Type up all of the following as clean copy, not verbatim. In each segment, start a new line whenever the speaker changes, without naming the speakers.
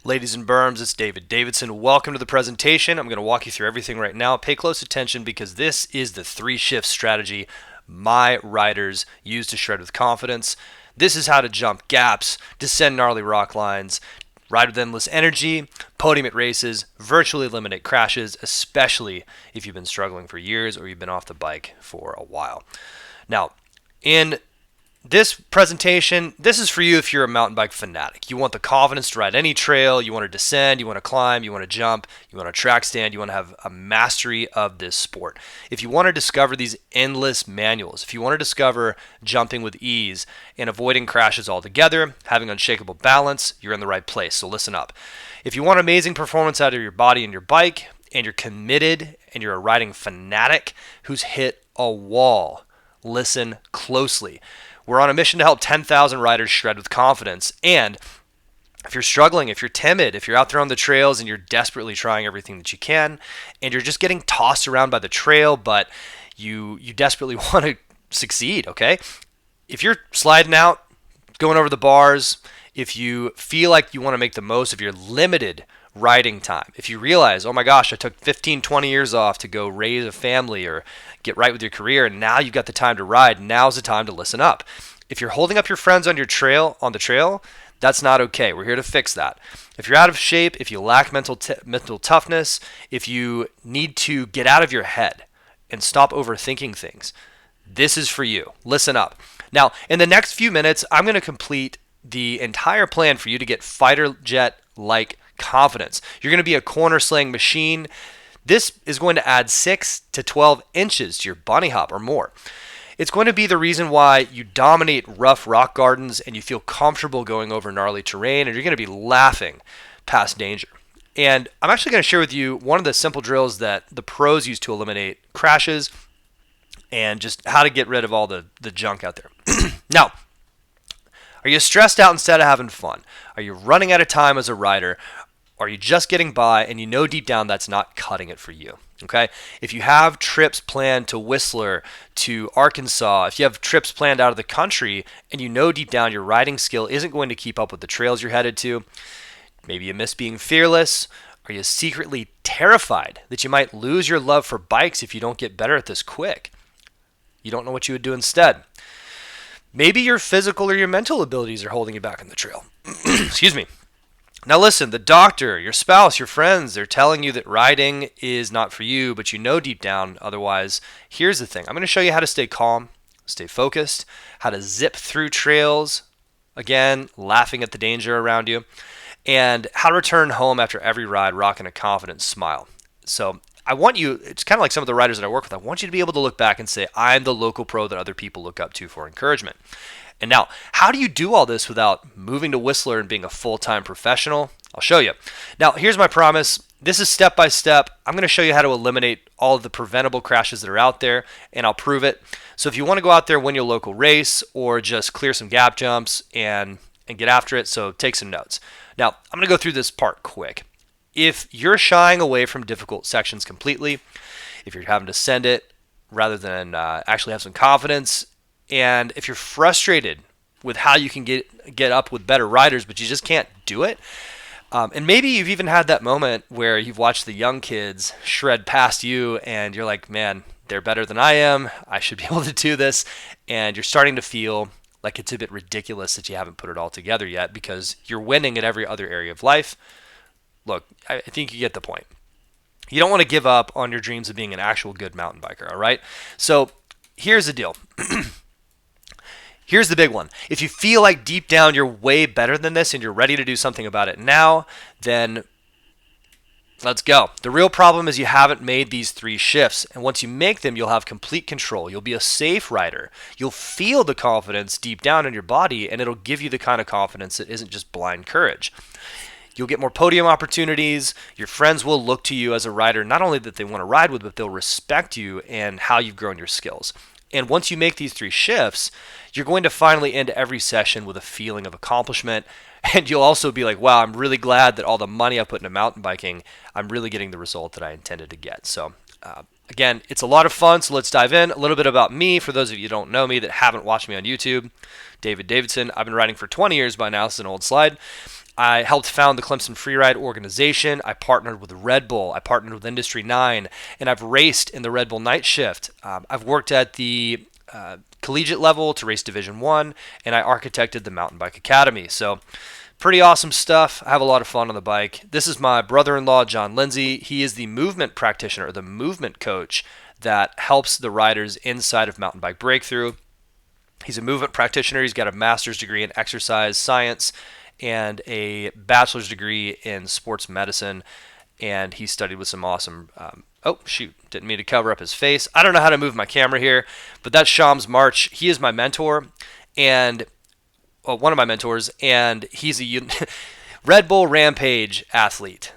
Ladies and berms, it's David Davidson. Welcome to the presentation. I'm going to walk you through everything right now. Pay close attention because this is the 3-shift strategy my riders use to shred with confidence. This is how to jump gaps, descend gnarly rock lines, ride with endless energy, podium at races, virtually eliminate crashes, especially if you've been struggling for years or you've been off the bike for a while. Now, in this presentation, this is for you if you're a mountain bike fanatic. You want the confidence to ride any trail, you want to descend, you want to climb, you want to jump, you want to track stand, you want to have a mastery of this sport. If you want to discover these endless manuals, if you want to discover jumping with ease and avoiding crashes altogether, having unshakable balance, you're in the right place, so listen up. If you want amazing performance out of your body and your bike, and you're committed and you're a riding fanatic who's hit a wall, listen closely. We're on a mission to help 10,000 riders shred with confidence. And if you're struggling, if you're timid, if you're out there on the trails and you're desperately trying everything that you can, and you're just getting tossed around by the trail, but you desperately want to succeed, okay? If you're sliding out, going over the bars, if you feel like you want to make the most of your limited riding time, if you realize, oh my gosh, I took 15, 20 years off to go raise a family or get right with your career, and now you've got the time to ride, now's the time to listen up. If you're holding up your friends on the trail, that's not okay. We're here to fix that. If you're out of shape, if you lack mental toughness, if you need to get out of your head and stop overthinking things, this is for you. Listen up. Now, in the next few minutes, I'm going to complete the entire plan for you to get fighter jet-like confidence. You're going to be a corner slaying machine. This is going to add 6 to 12 inches to your bunny hop or more. It's going to be the reason why you dominate rough rock gardens and you feel comfortable going over gnarly terrain, and you're going to be laughing past danger. And I'm actually going to share with you one of the simple drills that the pros use to eliminate crashes and just how to get rid of all the junk out there. Now, are you stressed out instead of having fun? Are you running out of time as a rider? Are you just getting by and you know deep down that's not cutting it for you? Okay? If you have trips planned to Whistler, to Arkansas, if you have trips planned out of the country and you know deep down your riding skill isn't going to keep up with the trails you're headed to, maybe you miss being fearless. Are you secretly terrified that you might lose your love for bikes if you don't get better at this quick? You don't know what you would do instead. Maybe your physical or your mental abilities are holding you back on the trail. Excuse me. Now listen, the doctor, your spouse, your friends, they're telling you that riding is not for you, but you know deep down otherwise. Here's the thing. I'm going to show you how to stay calm, stay focused, how to zip through trails, again, laughing at the danger around you, and how to return home after every ride rocking a confident smile. So I want you, it's kind of like some of the riders that I work with, I want you to be able to look back and say, I'm the local pro that other people look up to for encouragement. And now, how do you do all this without moving to Whistler and being a full-time professional? I'll show you. Now, here's my promise. This is step by step. I'm going to show you how to eliminate all of the preventable crashes that are out there, and I'll prove it. So if you want to go out there, win your local race, or just clear some gap jumps and get after it, so take some notes. Now, I'm going to go through this part quick. If you're shying away from difficult sections completely, if you're having to send it rather than actually have some confidence, and if you're frustrated with how you can get up with better riders, but you just can't do it, and maybe you've even had that moment where you've watched the young kids shred past you and you're like, man, they're better than I am. I should be able to do this. And you're starting to feel like it's a bit ridiculous that you haven't put it all together yet because you're winning at every other area of life. Look, I think you get the point. You don't want to give up on your dreams of being an actual good mountain biker, all right? So here's the deal. Here's the big one. If you feel like deep down you're way better than this and you're ready to do something about it now, then let's go. The real problem is you haven't made these 3 shifts, and once you make them, you'll have complete control. You'll be a safe rider. You'll feel the confidence deep down in your body, and it'll give you the kind of confidence that isn't just blind courage. You'll get more podium opportunities. Your friends will look to you as a rider, not only that they want to ride with, but they'll respect you and how you've grown your skills. And once you make these 3 shifts, you're going to finally end every session with a feeling of accomplishment. And you'll also be like, wow, I'm really glad that all the money I put into mountain biking, I'm really getting the result that I intended to get. So again, it's a lot of fun. So let's dive in. A little bit about me. For those of you who don't know me that haven't watched me on YouTube, David Davidson. I've been riding for 20 years by now. It's an old slide. I helped found the Clemson Freeride organization. I partnered with Red Bull. I partnered with Industry 9, and I've raced in the Red Bull night shift. I've worked at the collegiate level to race Division 1, and I architected the Mountain Bike Academy. So pretty awesome stuff. I have a lot of fun on the bike. This is my brother-in-law, John Lindsay. He is the movement practitioner, or the movement coach that helps the riders inside of Mountain Bike Breakthrough. He's a movement practitioner. He's got a master's degree in exercise science and a bachelor's degree in sports medicine. And he studied with some awesome... oh, shoot. Didn't mean to cover up his face. I don't know how to move my camera here, but that's Shams March. He is my mentor, and one of my mentors, and he's a Red Bull Rampage athlete.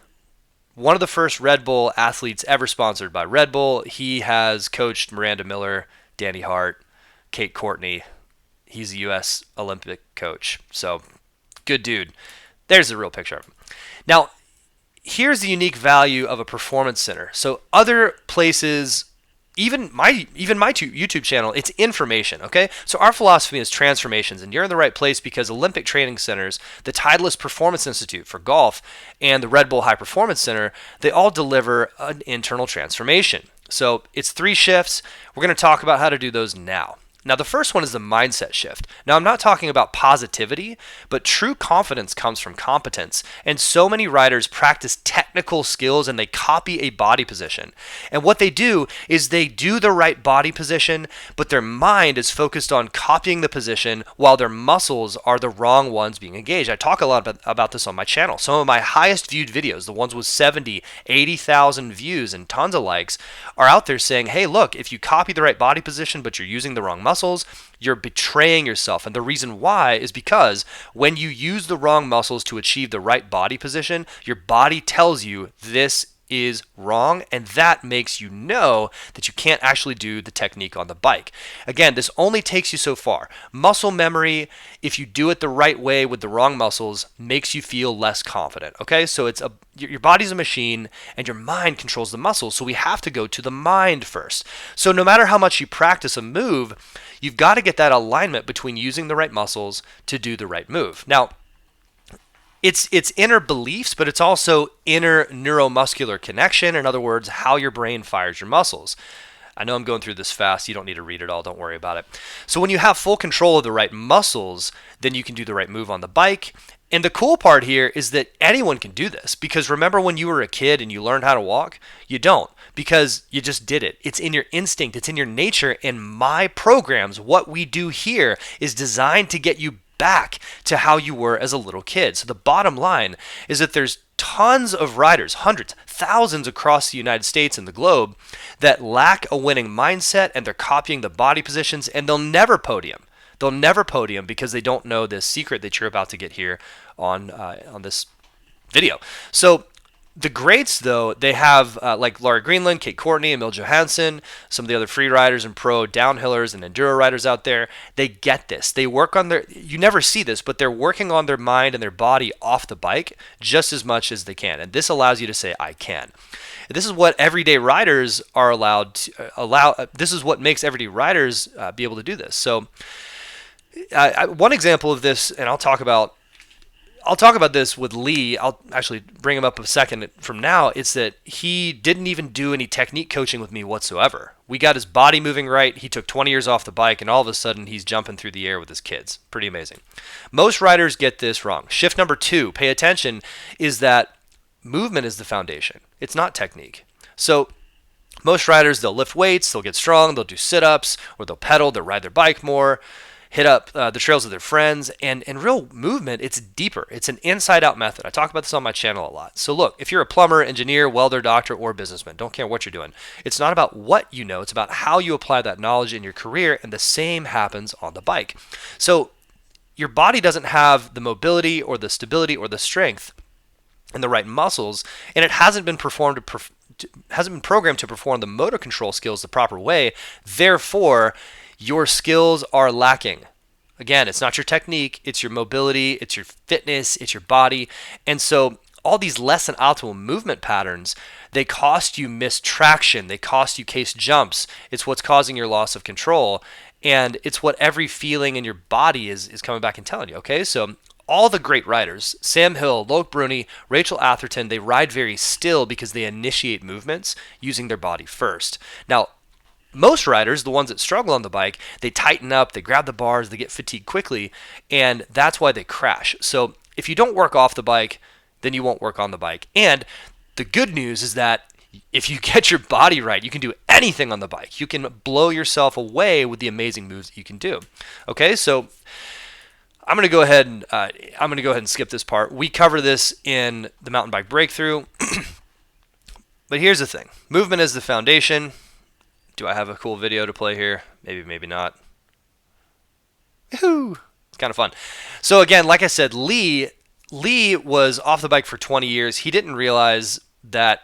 One of the first Red Bull athletes ever sponsored by Red Bull. He has coached Miranda Miller, Danny Hart, Kate Courtney. He's a U.S. Olympic coach. So, good dude. There's a real picture of him. Now, here's the unique value of a performance center. So, other places, even my YouTube channel, it's information, okay? So our philosophy is transformations, and you're in the right place because Olympic Training Centers, the Titleist Performance Institute for golf, and the Red Bull High Performance Center, they all deliver an internal transformation. So it's 3 shifts. We're going to talk about how to do those now. Now, the first one is the mindset shift. Now, I'm not talking about positivity, but true confidence comes from competence. And so many riders practice technical skills and they copy a body position. And what they do is they do the right body position, but their mind is focused on copying the position while their muscles are the wrong ones being engaged. I talk a lot about this on my channel. Some of my highest viewed videos, the ones with 70, 80,000 views and tons of likes, are out there saying, hey, look, if you copy the right body position, but you're using the wrong muscles, you're betraying yourself. And the reason why is because when you use the wrong muscles to achieve the right body position, your body tells you this is wrong, and that makes you know that you can't actually do the technique on the bike. Again, this only takes you so far. Muscle memory, if you do it the right way with the wrong muscles, makes you feel less confident. Okay, so your body's a machine and your mind controls the muscles, so we have to go to the mind first. So no matter how much you practice a move, you've got to get that alignment between using the right muscles to do the right move. Now, it's inner beliefs, but it's also inner neuromuscular connection. In other words, how your brain fires your muscles. I know I'm going through this fast. You don't need to read it all. Don't worry about it. So when you have full control of the right muscles, then you can do the right move on the bike. And the cool part here is that anyone can do this, because remember when you were a kid and you learned how to walk? You don't, because you just did it. It's in your instinct. It's in your nature. And my programs, what we do here, is designed to get you back to how you were as a little kid. So the bottom line is that there's tons of riders, hundreds, thousands across the United States and the globe that lack a winning mindset, and they're copying the body positions, and they'll never podium. They'll never podium because they don't know this secret that you're about to get here on this video. So the greats, though, they have like Laurie Greenland, Kate Courtney, Emil Johansson, some of the other free riders and pro downhillers and enduro riders out there. They get this. They work on you never see this, but they're working on their mind and their body off the bike just as much as they can. And this allows you to say, I can. This is what everyday riders are allowed to this is what makes everyday riders be able to do this. So one example of this, and I'll talk about this with Lee. I'll actually bring him up a second from now. It's that he didn't even do any technique coaching with me whatsoever. We got his body moving right. He took 20 years off the bike, and all of a sudden he's jumping through the air with his kids. Pretty amazing. Most riders get this wrong. Shift number 2, pay attention, is that movement is the foundation. It's not technique. So most riders, they'll lift weights, they'll get strong, they'll do sit-ups, or they'll pedal, they'll ride their bike more, hit up the trails with their friends, and real movement, it's deeper. It's an inside-out method. I talk about this on my channel a lot. So look, if you're a plumber, engineer, welder, doctor, or businessman, don't care what you're doing. It's not about what you know. It's about how you apply that knowledge in your career, and the same happens on the bike. So your body doesn't have the mobility or the stability or the strength and the right muscles, and it hasn't been programmed to perform the motor control skills the proper way. Therefore, your skills are lacking. Again, it's not your technique, it's your mobility, it's your fitness, it's your body. And so all these less than optimal movement patterns, they cost you missed traction, they cost you case jumps. It's what's causing your loss of control. And it's what every feeling in your body is coming back and telling you, okay? So all the great riders, Sam Hill, Loic Bruni, Rachel Atherton, they ride very still because they initiate movements using their body first. Now, most riders, the ones that struggle on the bike, they tighten up, they grab the bars, they get fatigued quickly, and that's why they crash. So if you don't work off the bike, then you won't work on the bike. And the good news is that if you get your body right, you can do anything on the bike. You can blow yourself away with the amazing moves that you can do. Okay, so I'm going to go ahead and skip this part. We cover this in the Mountain Bike Breakthrough. But here's the thing. Movement is the foundation. Do I have a cool video to play here? Maybe, maybe not. Woohoo! It's kind of fun. So again, like I said, Lee was off the bike for 20 years. He didn't realize that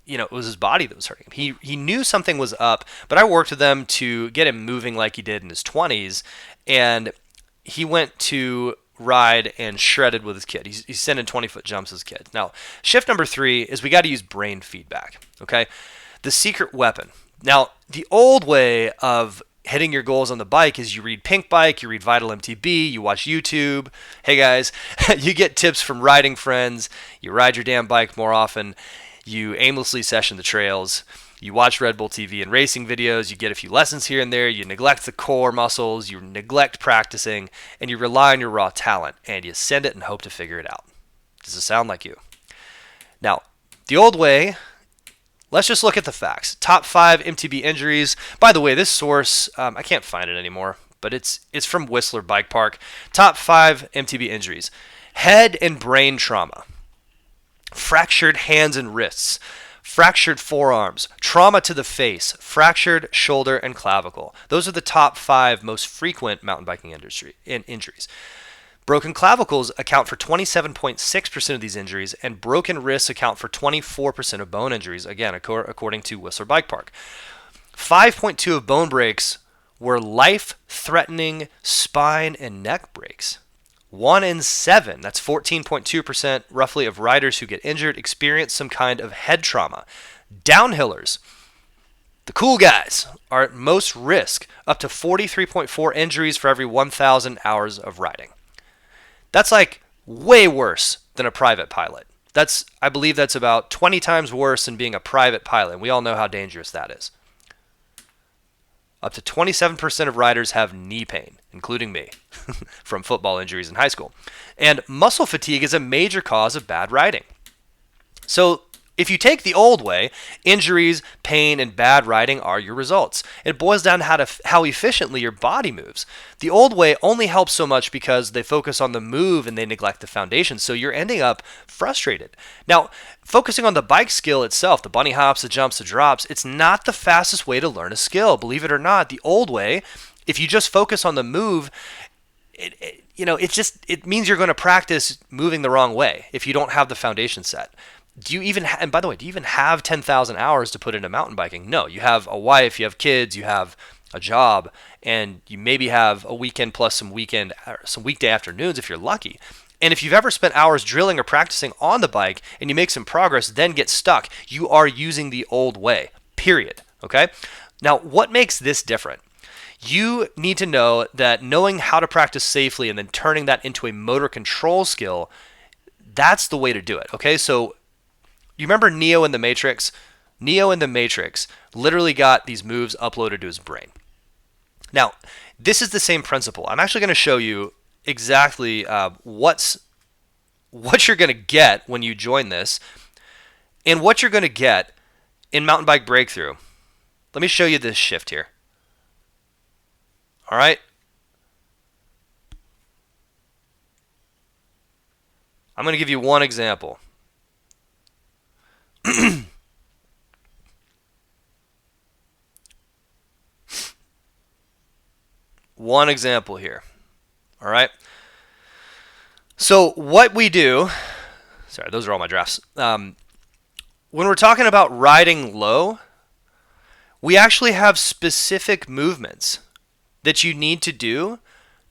it was his body that was hurting him. He knew something was up, but I worked with him to get him moving like he did in his 20s, and he went to ride and shredded with his kid. He's sending 20-foot jumps as kids. Now, shift number 3 is we got to use brain feedback, okay? The secret weapon. Now, the old way of hitting your goals on the bike is you read Pink Bike, you read Vital MTB, you watch YouTube. Hey guys, you get tips from riding friends, you ride your damn bike more often, you aimlessly session the trails, you watch Red Bull TV and racing videos, you get a few lessons here and there, you neglect the core muscles, you neglect practicing, and you rely on your raw talent, and you send it and hope to figure it out. Does it sound like you? Now, the old way, let's just look at the facts. Top 5 MTB injuries. By the way, this source, I can't find it anymore, but it's from Whistler Bike Park. Top 5 MTB injuries. Head and brain trauma. Fractured hands and wrists. Fractured forearms. Trauma to the face. Fractured shoulder and clavicle. Those are the top 5 most frequent mountain biking injuries. Broken clavicles account for 27.6% of these injuries, and broken wrists account for 24% of bone injuries, again, according to Whistler Bike Park. 5.2 of bone breaks were life-threatening spine and neck breaks. 1 in 7, that's 14.2% roughly, of riders who get injured experience some kind of head trauma. Downhillers, the cool guys, are at most risk, up to 43.4 injuries for every 1,000 hours of riding. That's like way worse than a private pilot. I believe that's about 20 times worse than being a private pilot. And we all know how dangerous that is. Up to 27% of riders have knee pain, including me, from football injuries in high school. And muscle fatigue is a major cause of bad riding. So if you take the old way, injuries, pain, and bad riding are your results. It boils down to how efficiently your body moves. The old way only helps so much because they focus on the move and they neglect the foundation, so you're ending up frustrated. Now, focusing on the bike skill itself, the bunny hops, the jumps, the drops, it's not the fastest way to learn a skill. Believe it or not, the old way, if you just focus on the move, it means you're going to practice moving the wrong way if you don't have the foundation set. And by the way, do you even have 10,000 hours to put into mountain biking? No, you have a wife, you have kids, you have a job, and you maybe have a weekend plus some weekday afternoons if you're lucky. And if you've ever spent hours drilling or practicing on the bike and you make some progress, then get stuck, you are using the old way, period. Okay? Now, what makes this different? You need to know that knowing how to practice safely and then turning that into a motor control skill, that's the way to do it. Okay? So you remember Neo in the Matrix? Neo in the Matrix literally got these moves uploaded to his brain. Now, this is the same principle. I'm actually going to show you exactly what you're going to get when you join this and what you're going to get in Mountain Bike Breakthrough. Let me show you this shift here. All right? I'm going to give you one example. One example here. All right. So what we do, sorry, those are all my drafts. When we're talking about riding low, we actually have specific movements that you need to do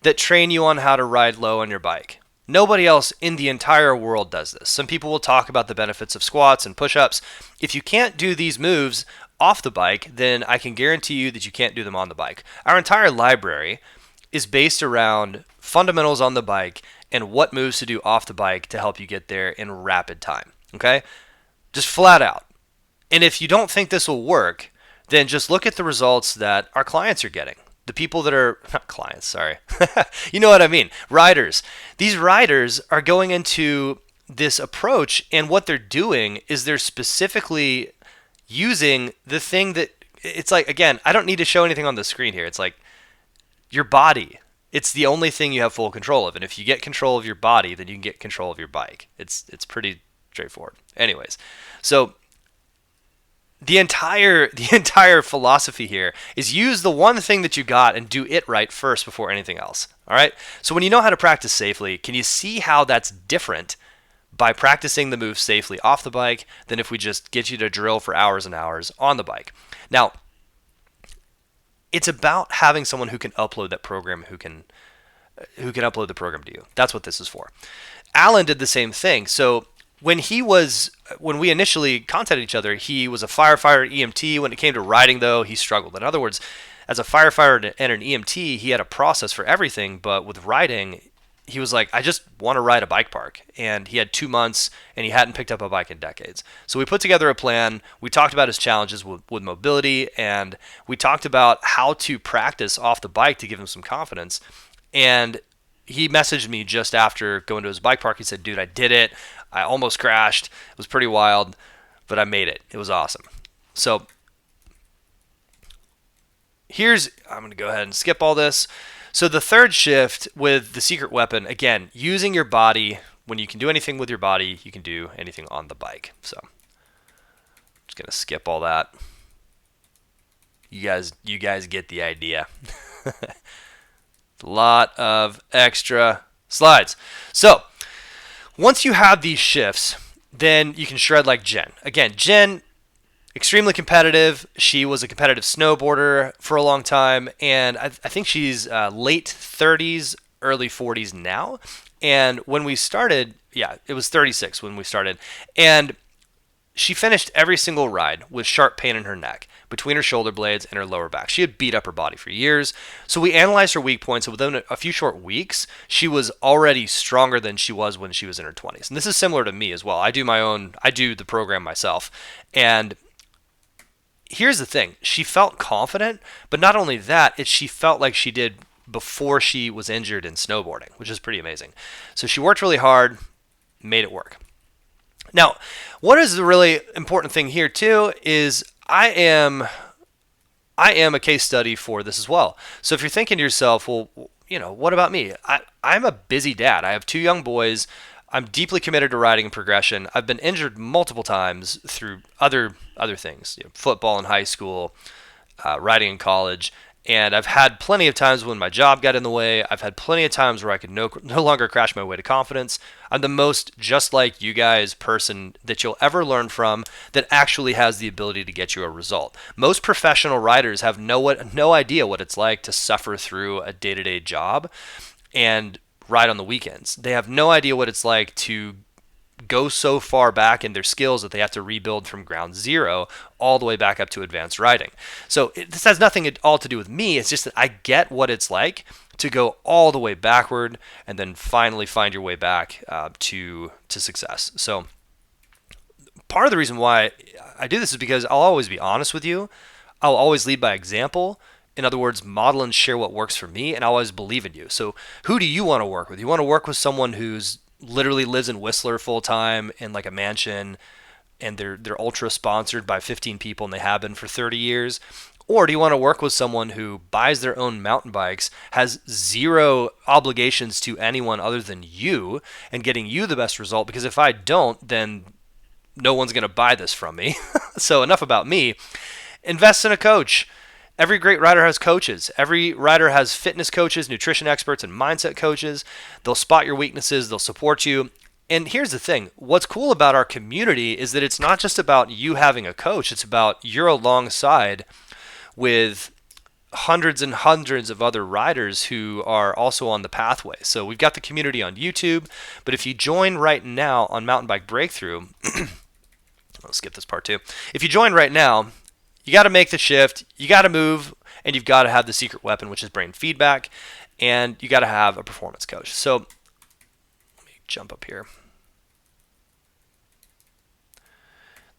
that train you on how to ride low on your bike. Nobody else in the entire world does this. Some people will talk about the benefits of squats and push-ups. If you can't do these moves off the bike, then I can guarantee you that you can't do them on the bike. Our entire library is based around fundamentals on the bike and what moves to do off the bike to help you get there in rapid time. Okay? Just flat out. And if you don't think this will work, then just look at the results that our clients are getting. The people that are not clients, sorry. You know what I mean? Riders. These riders are going into this approach, and what they're doing is they're specifically using the thing that it's like, again, I don't need to show anything on the screen here. It's like your body. It's the only thing you have full control of. And if you get control of your body, then you can get control of your bike. It's pretty straightforward. Anyways, so the entire philosophy here is use the one thing that you got and do it right first before anything else. All right? So when you know how to practice safely, can you see how that's different by practicing the move safely off the bike than if we just get you to drill for hours and hours on the bike? Now, it's about having someone who can upload that program, who can upload the program to you. That's what this is for. Alan did the same thing. So when we initially contacted each other, he was a firefighter EMT. When it came to riding, though, he struggled. In other words, as a firefighter and an EMT, he had a process for everything, but with riding, he was like, I just want to ride a bike park. And he had 2 months, and he hadn't picked up a bike in decades. So we put together a plan. We talked about his challenges with mobility, and we talked about how to practice off the bike to give him some confidence. And he messaged me just after going to his bike park. He said, dude, I did it. I almost crashed. It was pretty wild, but I made it. It was awesome. So I'm going to go ahead and skip all this. So the third shift with the secret weapon, again, using your body. When you can do anything with your body, you can do anything on the bike. So just going to skip all that. You guys get the idea. A lot of extra slides. So once you have these shifts, then you can shred like Jen. Again, Jen, extremely competitive. She was a competitive snowboarder for a long time, and I think she's late 30s, early 40s now. And when we started, it was 36 when we started, and she finished every single ride with sharp pain in her neck, between her shoulder blades and her lower back. She had beat up her body for years. So we analyzed her weak points, and within a few short weeks, she was already stronger than she was when she was in her 20s. And this is similar to me as well. I do the program myself. And here's the thing. She felt confident, but not only that, she felt like she did before she was injured in snowboarding, which is pretty amazing. So she worked really hard, made it work. Now, what is the really important thing here too is I am a case study for this as well. So if you're thinking to yourself, well, what about me? I'm a busy dad. I have 2 young boys. I'm deeply committed to riding and progression. I've been injured multiple times through other things, football in high school, riding in college. And I've had plenty of times when my job got in the way. I've had plenty of times where I could no longer crash my way to confidence. I'm the most just like you guys person that you'll ever learn from that actually has the ability to get you a result. Most professional riders have no idea what it's like to suffer through a day-to-day job and ride on the weekends. They have no idea what it's like to go so far back in their skills that they have to rebuild from ground zero all the way back up to advanced riding. So this has nothing at all to do with me. It's just that I get what it's like to go all the way backward and then finally find your way back to success. So part of the reason why I do this is because I'll always be honest with you. I'll always lead by example. In other words, model and share what works for me, and I always believe in you. So who do you want to work with? You want to work with someone who's literally lives in Whistler full time in like a mansion, and they're ultra sponsored by 15 people and they have been for 30 years? Or do you want to work with someone who buys their own mountain bikes, has zero obligations to anyone other than you, and getting you the best result? Because if I don't, then no one's going to buy this from me. So enough about me. Invest in a coach. Every great rider has coaches. Every rider has fitness coaches, nutrition experts, and mindset coaches. They'll spot your weaknesses. They'll support you. And here's the thing. What's cool about our community is that it's not just about you having a coach. It's about you're alongside with hundreds and hundreds of other riders who are also on the pathway. So we've got the community on YouTube. But if you join right now on Mountain Bike Breakthrough, I'll skip this part too. If you join right now, you got to make the shift, you got to move, and you've got to have the secret weapon, which is brain feedback. and you got to have a performance coach. So let me jump up here.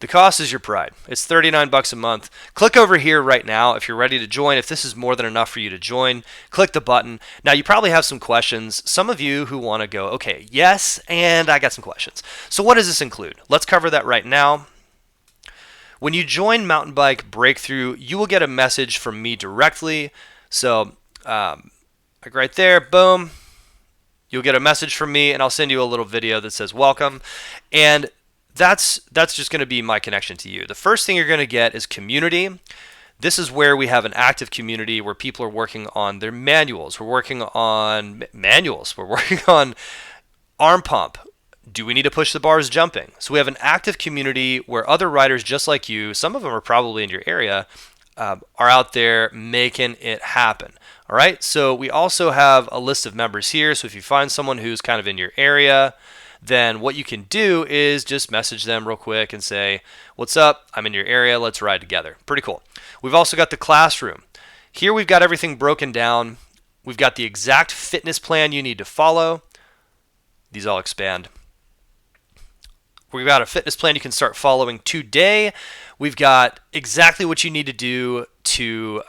The cost is your pride. It's $39 a month. Click over here right now if you're ready to join. If this is more than enough for you to join, click the button. Now, you probably have some questions. Some of you who want to go, okay, yes, and I got some questions. So what does this include? Let's cover that right now. When you join Mountain Bike Breakthrough, you will get a message from me directly. So like right there, boom, you'll get a message from me, and I'll send you a little video that says welcome. And that's just going to be my connection to you. The first thing you're going to get is community. This is where we have an active community where people are working on their manuals. We're working on manuals. We're working on arm pump. Do we need to push the bars jumping? So we have an active community where other riders just like you, some of them are probably in your area, are out there making it happen. All right. So we also have a list of members here. So if you find someone who's kind of in your area, then what you can do is just message them real quick and say, what's up? I'm in your area. Let's ride together. Pretty cool. We've also got the classroom. Here we've got everything broken down. We've got the exact fitness plan you need to follow. These all expand. We've got a fitness plan you can start following today. We've got exactly what you need to do to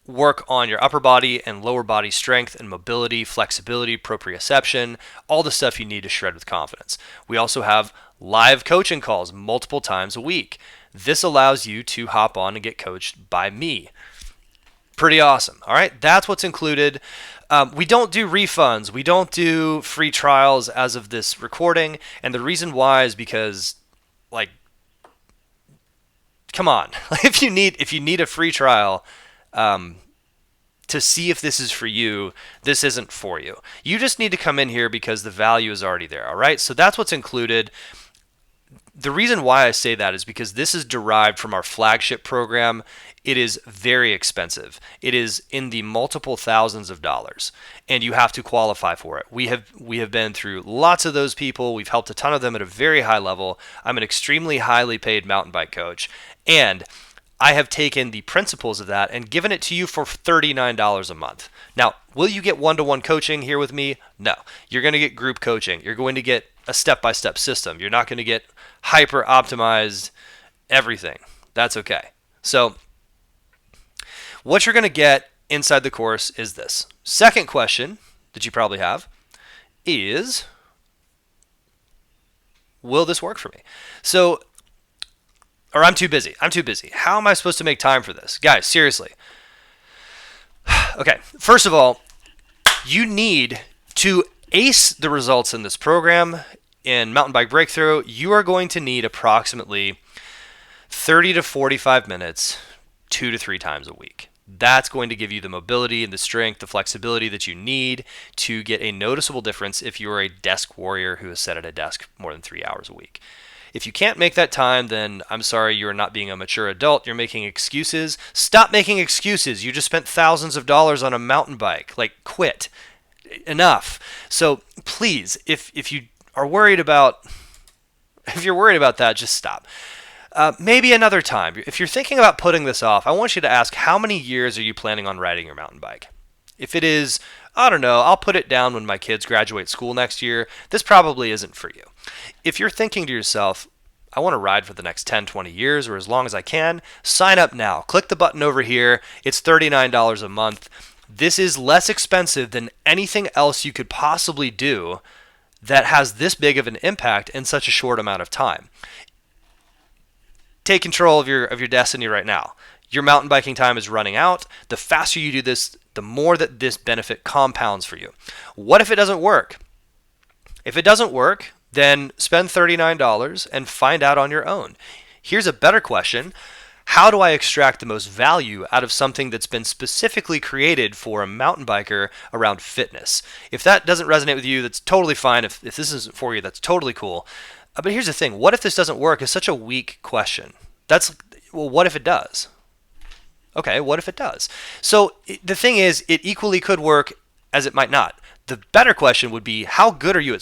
work on your upper body and lower body strength and mobility, flexibility, proprioception, all the stuff you need to shred with confidence. We also have live coaching calls multiple times a week. This allows you to hop on and get coached by me. Pretty awesome. All right, that's what's included. We don't do refunds. We don't do free trials as of this recording. And the reason why is because, like, come on. If you need a free trial, to see if this is for you, this isn't for you. You just need to come in here because the value is already there, all right? So that's what's included. The reason why I say that is because this is derived from our flagship program. It is very expensive. It is in the multiple thousands of dollars, and you have to qualify for it. We have been through lots of those people. We've helped a ton of them at a very high level. I'm an extremely highly paid mountain bike coach, and I have taken the principles of that and given it to you for $39 a month. Now, will you get one-to-one coaching here with me? No. You're going to get group coaching. You're going to get a step-by-step system. You're not going to get hyper-optimized everything. That's okay. So what you're going to get inside the course is this. Second question that you probably have is, will this work for me? Or I'm too busy. How am I supposed to make time for this? Guys, seriously. Okay, first of all, you need to ace the results in this program. In Mountain Bike Breakthrough, you are going to need approximately 30 to 45 minutes, 2 to 3 times a week. That's going to give you the mobility and the strength, the flexibility that you need to get a noticeable difference if you are a desk warrior who has sat at a desk more than 3 hours a week. If you can't make that time, then I'm sorry, you're not being a mature adult. You're making excuses. Stop making excuses. You just spent thousands of dollars on a mountain bike. Like, quit. Enough. So please, if you are worried about, if you're worried about that, just stop. Maybe another time. If you're thinking about putting this off, I want you to ask, how many years are you planning on riding your mountain bike? If it is, I don't know, I'll put it down when my kids graduate school next year, this probably isn't for you. If you're thinking to yourself, I want to ride for the next 10, 20 years or as long as I can, sign up now. Click the button over here. It's $39 a month. This is less expensive than anything else you could possibly do that has this big of an impact in such a short amount of time. Take control of your destiny right now. Your mountain biking time is running out. The faster you do this, the more that this benefit compounds for you. What if it doesn't work? If it doesn't work, then spend $39 and find out on your own. Here's a better question. How do I extract the most value out of something that's been specifically created for a mountain biker around fitness? If that doesn't resonate with you, that's totally fine. If this isn't for you, that's totally cool. But here's the thing. What if this doesn't work is such a weak question. Well, what if it does? Okay, what if it does? So the thing is, it equally could work as it might not. The better question would be, how good are you at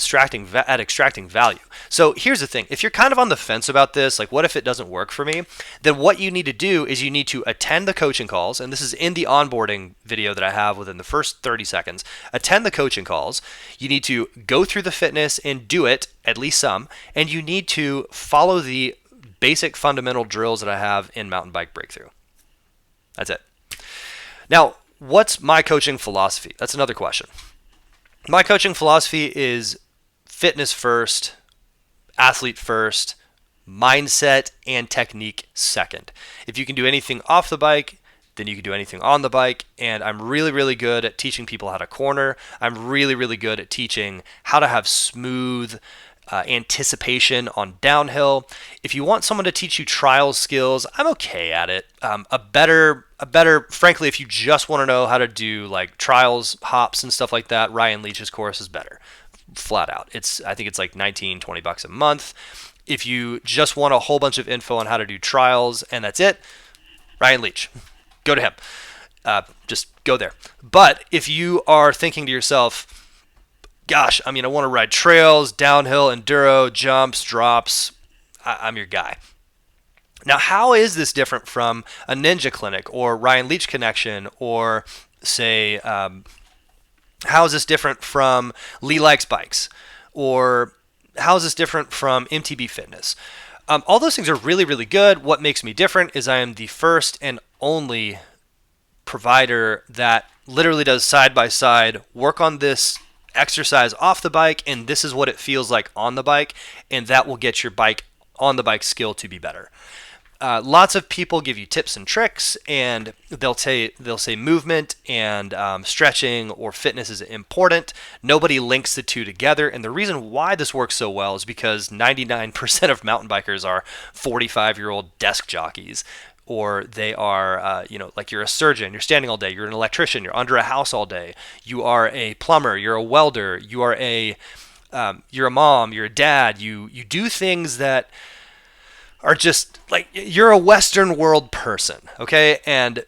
extracting value? So here's the thing. If you're kind of on the fence about this, like what if it doesn't work for me? Then what you need to do is you need to attend the coaching calls. And this is in the onboarding video that I have within the first 30 seconds. Attend the coaching calls. You need to go through the fitness and do it, at least some. And you need to follow the basic fundamental drills that I have in Mountain Bike Breakthrough. That's it. Now, what's my coaching philosophy? That's another question. My coaching philosophy is fitness first, athlete first, mindset and technique second. If you can do anything off the bike, then you can do anything on the bike. And I'm really, really good at teaching people how to corner. I'm really, really good at teaching how to have smooth anticipation on downhill. If you want someone to teach you trial skills, I'm okay at it. A better, frankly, if you just want to know how to do like trials, hops and stuff like that, Ryan Leach's course is better, flat out. I think it's like $19-20 a month. If you just want a whole bunch of info on how to do trials and that's it, Ryan Leach, go to him. Just go there. But if you are thinking to yourself, gosh, I want to ride trails, downhill, enduro, jumps, drops, I'm your guy. Now, how is this different from a Ninja Clinic or Ryan Leach Connection or, say, how is this different from Lee Likes Bikes? Or how is this different from MTB Fitness? All those things are really, really good. What makes me different is I am the first and only provider that literally does side-by-side work on this exercise off the bike, and this is what it feels like on the bike, and that will get your bike on the bike skill to be better. Lots of people give you tips and tricks, and they'll say movement and stretching or fitness is important. Nobody links the two together, and the reason why this works so well is because 99% of mountain bikers are 45-year-old desk jockeys, or they are, like you're a surgeon, you're standing all day, you're an electrician, you're under a house all day, you are a plumber, you're a welder, you're a mom, you're a dad, you do things that are just like, you're a Western world person, okay? And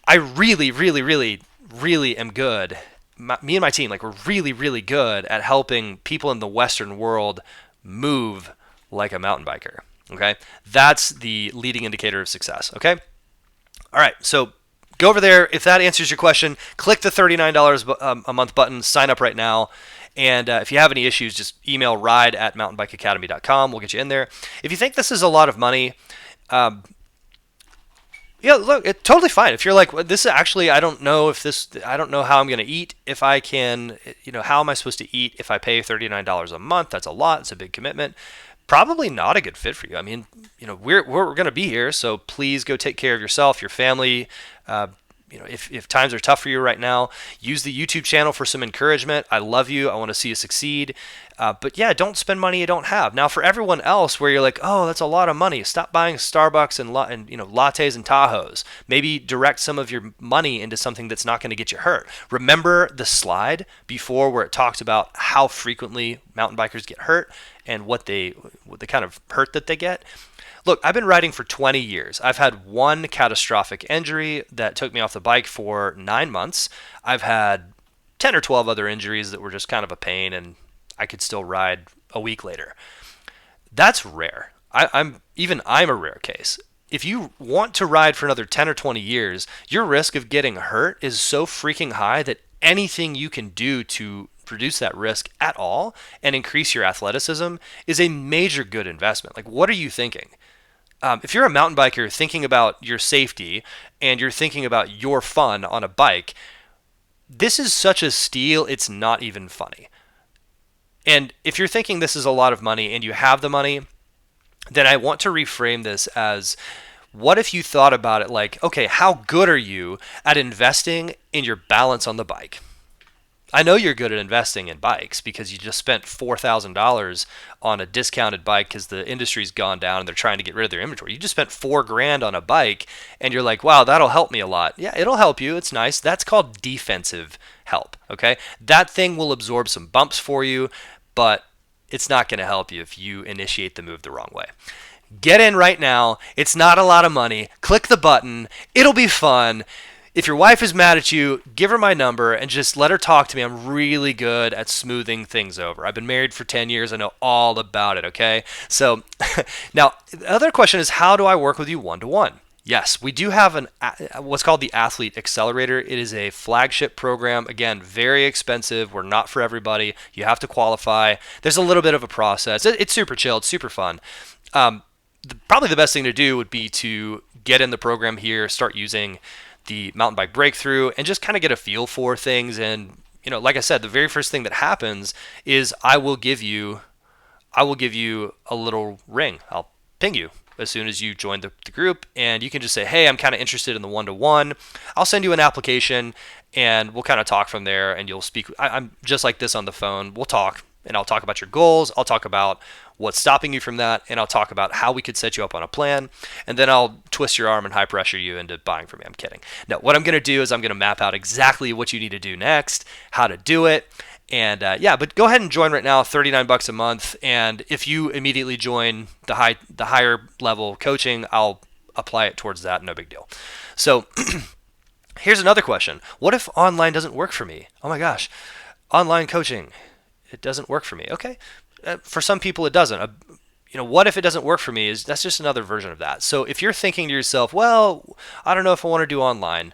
I really, really, really, really am good. Me and my team, like, we're really, really good at helping people in the Western world move like a mountain biker. Okay, that's the leading indicator of success. Okay, all right, so go over there. If that answers your question, click the $39 a month button, sign up right now. And if you have any issues, just email ride@mountainbikeacademy.com. We'll get you in there. If you think this is a lot of money, yeah, look, it's totally fine. If you're like, well, this is actually, I don't know how I'm going to eat. If I can, how am I supposed to eat if I pay $39 a month? That's a lot. It's a big commitment. Probably not a good fit for you. We're going to be here, so please go take care of yourself, your family. If times are tough for you right now, use the YouTube channel for some encouragement. I love you. I want to see you succeed. But yeah, don't spend money you don't have. Now, for everyone else where you're like, oh, that's a lot of money, stop buying Starbucks and lattes and Tahoes. Maybe direct some of your money into something that's not going to get you hurt. Remember the slide before where it talked about how frequently mountain bikers get hurt and what the kind of hurt that they get? Look, I've been riding for 20 years. I've had one catastrophic injury that took me off the bike for 9 months. I've had 10 or 12 other injuries that were just kind of a pain, and I could still ride a week later. That's rare. I'm a rare case. If you want to ride for another 10 or 20 years, your risk of getting hurt is so freaking high that anything you can do to reduce that risk at all and increase your athleticism is a major good investment. Like, what are you thinking? If you're a mountain biker thinking about your safety and you're thinking about your fun on a bike, this is such a steal, it's not even funny. And if you're thinking this is a lot of money and you have the money, then I want to reframe this as, what if you thought about it like, okay, how good are you at investing in your balance on the bike? I know you're good at investing in bikes because you just spent $4,000 on a discounted bike because the industry's gone down and they're trying to get rid of their inventory. You just spent $4,000 on a bike and you're like, wow, that'll help me a lot. Yeah, it'll help you. It's nice. That's called defensive help. Okay. That thing will absorb some bumps for you, but it's not going to help you if you initiate the move the wrong way. Get in right now. It's not a lot of money. Click the button. It'll be fun. If your wife is mad at you, give her my number and just let her talk to me. I'm really good at smoothing things over. I've been married for 10 years. I know all about it, okay? So now, the other question is, how do I work with you one-to-one? Yes, we do have what's called the Athlete Accelerator. It is a flagship program. Again, very expensive. We're not for everybody. You have to qualify. There's a little bit of a process. It's super chill. It's super fun. Probably the best thing to do would be to get in the program here, start using the mountain bike breakthrough, and just kind of get a feel for things. And like I said, the very first thing that happens is I will give you a little ring. I'll ping you as soon as you join the group, and you can just say, hey, I'm kind of interested in the one-to-one. I'll send you an application, and we'll kind of talk from there, and you'll speak. I'm just like this on the phone. We'll talk, and I'll talk about your goals. I'll talk about what's stopping you from that, and I'll talk about how we could set you up on a plan, and then I'll twist your arm and high pressure you into buying from me. I'm kidding. No, what I'm going to do is I'm going to map out exactly what you need to do next, how to do it, and but go ahead and join right now, $39 a month, and if you immediately join the higher level coaching, I'll apply it towards that, no big deal. So here's another question. What if online doesn't work for me? Oh my gosh, online coaching, it doesn't work for me. Okay. For some people it doesn't. What if it doesn't work for me? That's just another version of that. So if you're thinking to yourself, well, I don't know if I want to do online.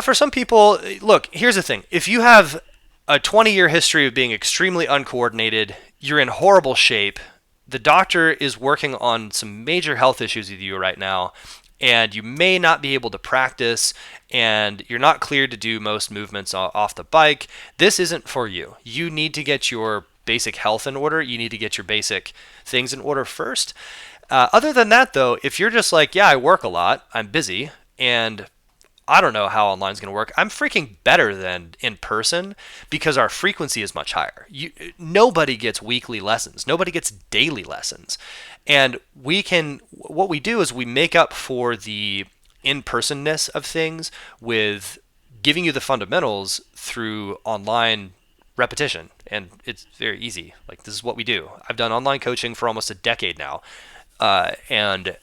For some people, look, here's the thing. If you have a 20-year history of being extremely uncoordinated, you're in horrible shape, the doctor is working on some major health issues with you right now, and you may not be able to practice, and you're not cleared to do most movements off the bike, this isn't for you. You need to get your basic health in order. You need to get your basic things in order first. Other than that, though, if you're just like, yeah, I work a lot, I'm busy, and I don't know how online is going to work, I'm freaking better than in person because our frequency is much higher. Nobody gets weekly lessons. Nobody gets daily lessons. And what we do is we make up for the in-personness of things with giving you the fundamentals through online repetition. And it's very easy. Like, this is what we do. I've done online coaching for almost a decade now. And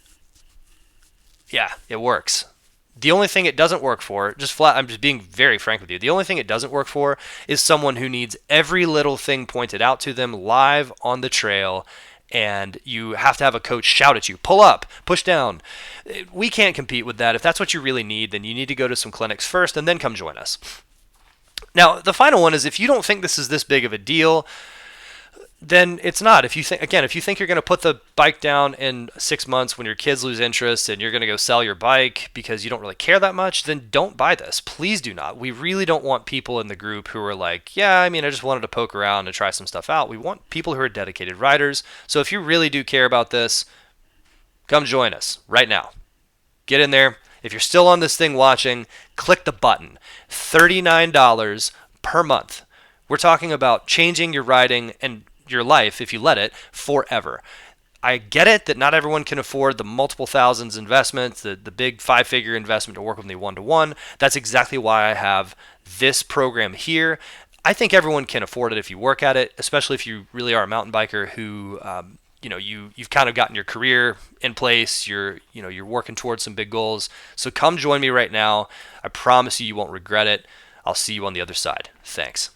yeah, it works. The only thing it doesn't work for, I'm just being very frank with you, the only thing it doesn't work for is someone who needs every little thing pointed out to them live on the trail, and you have to have a coach shout at you, pull up, push down. We can't compete with that. If that's what you really need, then you need to go to some clinics first and then come join us. Now, the final one is, if you don't think this is this big of a deal, then it's not. If you think you're going to put the bike down in 6 months when your kids lose interest and you're going to go sell your bike because you don't really care that much, then don't buy this. Please do not. We really don't want people in the group who are like, yeah, I just wanted to poke around and try some stuff out. We want people who are dedicated riders. So if you really do care about this, come join us right now. Get in there. If you're still on this thing watching, click the button. $39 per month. We're talking about changing your riding and your life, if you let it, forever. I get it that not everyone can afford the multiple thousands investments, the big 5-figure investment to work with me one-to-one. That's exactly why I have this program here. I think everyone can afford it if you work at it, especially if you really are a mountain biker who, you've kind of gotten your career in place. You're working towards some big goals. So come join me right now. I promise you won't regret it. I'll see you on the other side. Thanks.